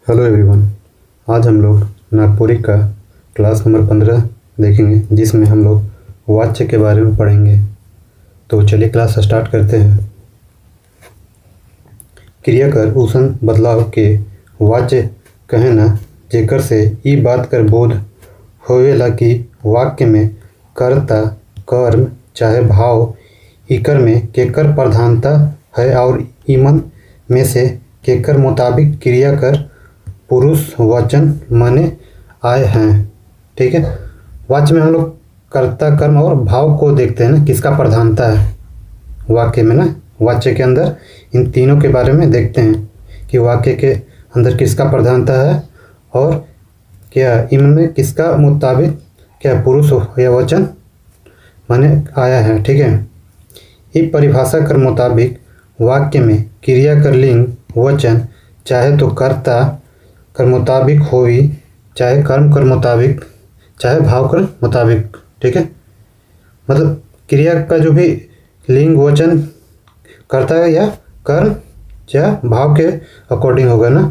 Hello everyone. आज हम लोग नागपुरी का क्लास नंबर 15 देखेंगे, जिसमें हम लोग वाच्य के बारे में पढ़ेंगे। तो चलिए क्लास स्टार्ट करते हैं। क्रिया कर उसन बदलाव के वाच्य कहना जेकर से ई बात कर बोध होवेला कि वाक्य में कर्ता, कर्म चाहे भाव इकर में केकर प्रधानता है और इमन में से केकर मुताबिक क्रिया कर पुरुष वचन माने आए हैं। ठीक है, वाच्य में हम लोग कर्ता, कर्म और भाव को देखते हैं ना, किसका प्रधानता है वाक्य में ना। वाच्य के अंदर इन तीनों के बारे में देखते हैं कि वाक्य के अंदर किसका प्रधानता है और क्या इनमें किसका मुताबिक क्या पुरुष या वचन माने आया है। ठीक है, इस परिभाषा के मुताबिक वाक्य में क्रिया कर लिंग वचन चाहे तो कर्ता कर मुताबिक होई, चाहे कर्म कर मुताबिक, चाहे भाव कर मुताबिक। ठीक है, मतलब क्रिया का जो भी लिंग वचन कर्ता है या कर्म या भाव के अकॉर्डिंग होगा ना।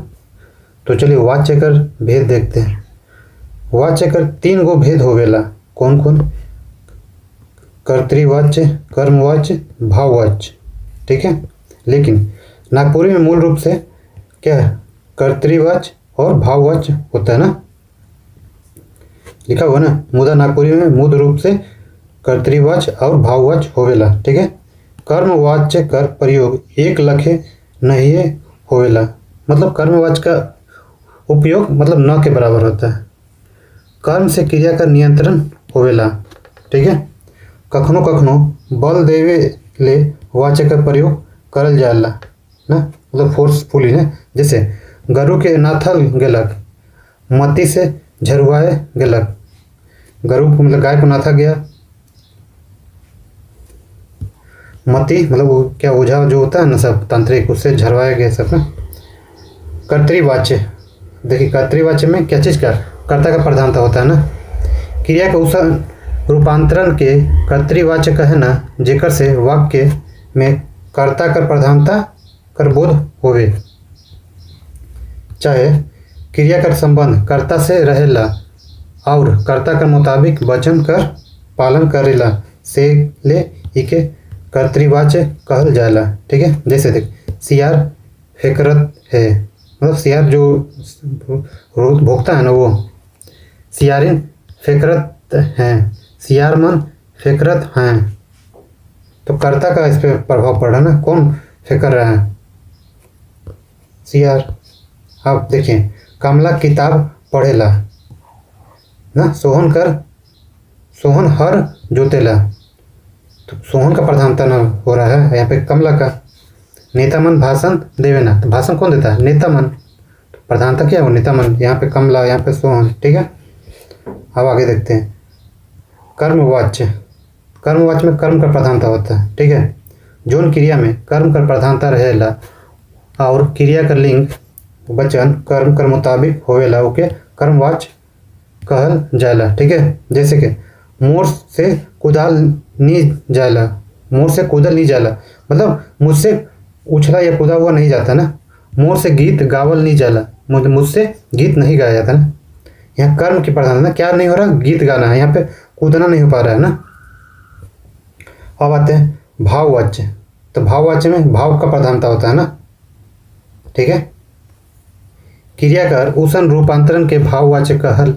तो चलिए वाच्य कर भेद देखते हैं। वाच्य कर 3 गो भेद होवेला। कौन कौन? कर्तृवाच्य, कर्मवाच्य, भाववाच्य। ठीक है, लेकिन नागपुरी में मूल रूप से क्या है? कर्तृवाच्य और भाववाच्य होता है ना, लिखा हुआ ना। मुदा नागपुरी में मूल रूप से कर्तृवाच्य और भाववाच्य होवेला। ठीक है, कर्मवाच्य कर प्रयोग एक लखे नहीं होवेला। मतलब कर्मवाच्य का उपयोग मतलब न के बराबर होता है। कर्म से क्रिया का नियंत्रण होवेला। ठीक है, कखनो कखनो बल देवे ले वाच्य का प्रयोग करल जाला ना, मतलब फोर्सफुली ना। जैसे गरु के नाथल गेलक, मती से झरवाए गेलक। गरु को मतलब गाय को नाथा गया, मती मतलब वो क्या ओझा जो होता है ना सब तांत्रिक, उससे झरवाया गया सब ना। कर्तृवाच्य देखिए, कर्तृवाच्य में क्या चीज़ का कर्ता का प्रधानता होता है ना। क्रिया के उस रूपांतरण के कर्तृवाच्य कहना जेकर से वाक्य में कर्ता कर प्रधानता कर बोध होवे, चाहे क्रिया कर संबंध कर्ता से रहेला और कर्ता के मुताबिक वचन कर पालन करेला से ले इके कर्तृवाच्य कहल जाला। ठीक है, जैसे देख सियार फेकरत है, मतलब सियार जो भोगता है ना वो सियारिन फेकरत हैं, सियार मन फेकरत हैं। तो कर्ता का इस पर प्रभाव पड़ रहा है ना, कौन फेकर रहा है? सियार। अब देखिए कमला किताब पढ़ेला ना, सोहन हर जोतेला। तो सोहन का प्रधानता ना हो रहा है यहाँ पे कमला का। नेता मन भाषण देवे ना, तो भाषण कौन देता है? नेता मन। तो प्रधानता क्या हो? नेता मन। यहाँ पे कमला, यहाँ पे सोहन। ठीक है, अब आगे देखते हैं कर्मवाच्य। कर्मवाच्य में कर्म का प्रधानता होता है। ठीक है, जोन क्रिया में कर्म का प्रधानता रहेला और क्रिया का लिंग वचन कर्म कर मुताबिक होवेला, ओके कर्मवाच्य कहल जाला। ठीक है, जैसे कि मोर से कुदाल नहीं जाला, मोर से कूदल नहीं जाला, मतलब मुझसे उछला या कूदा हुआ नहीं जाता ना। मोर से गीत गावल नहीं जाला, मुझसे गीत नहीं गाया जाता ना। यहाँ कर्म की प्रधानता क्या नहीं हो रहा? गीत गाना है, यहाँ पे कूदना नहीं हो पा रहा है ना। अब आते हैं भाववाच्य। तो भाववाच्य में भाव का प्रधानता होता है ना। ठीक है, क्रिया कर उसन रूपांतरण के भाववाच्य कहल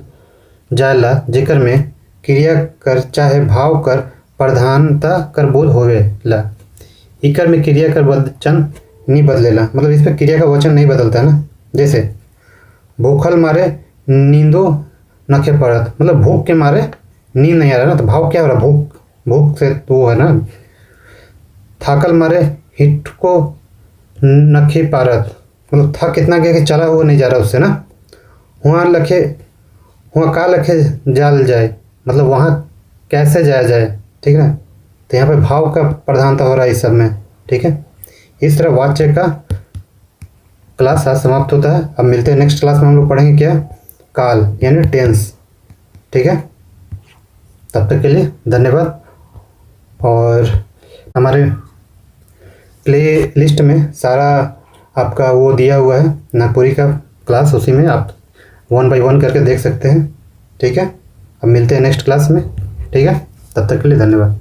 जाला जेकर में क्रिया कर चाहे भाव कर प्रधानता कर बोध होवेला। इकर में क्रिया कर वचन नहीं बदलेला, मतलब इस पर क्रिया का वचन नहीं बदलता है ना। जैसे भूखल मारे नींदो नखे पड़त, मतलब भूख के मारे नींद नहीं आ रहा ना। तो भाव क्या हो रहा? भूख से तो है ना। थाकल मारे हिट को नखे पारत, मतलब थक कितना गया कि चला हुआ नहीं जा रहा उससे ना। वहाँ का लखे जाल जाए, मतलब वहाँ कैसे जाया जाए। ठीक है, तो यहाँ पे भाव का प्रधानता हो रहा है इस सब में। ठीक है, इस तरह वाच्य का क्लास आज समाप्त होता है। अब मिलते हैं नेक्स्ट क्लास में। हम लोग पढ़ेंगे क्या? काल यानी टेंस। ठीक है, तब तक के लिए धन्यवाद। और हमारे प्ले लिस्ट में सारा आपका वो दिया हुआ है नागपुरी का क्लास, उसी में आप 1 बाय 1 करके देख सकते हैं। ठीक है, अब मिलते हैं नेक्स्ट क्लास में। ठीक है, तब तक के लिए धन्यवाद।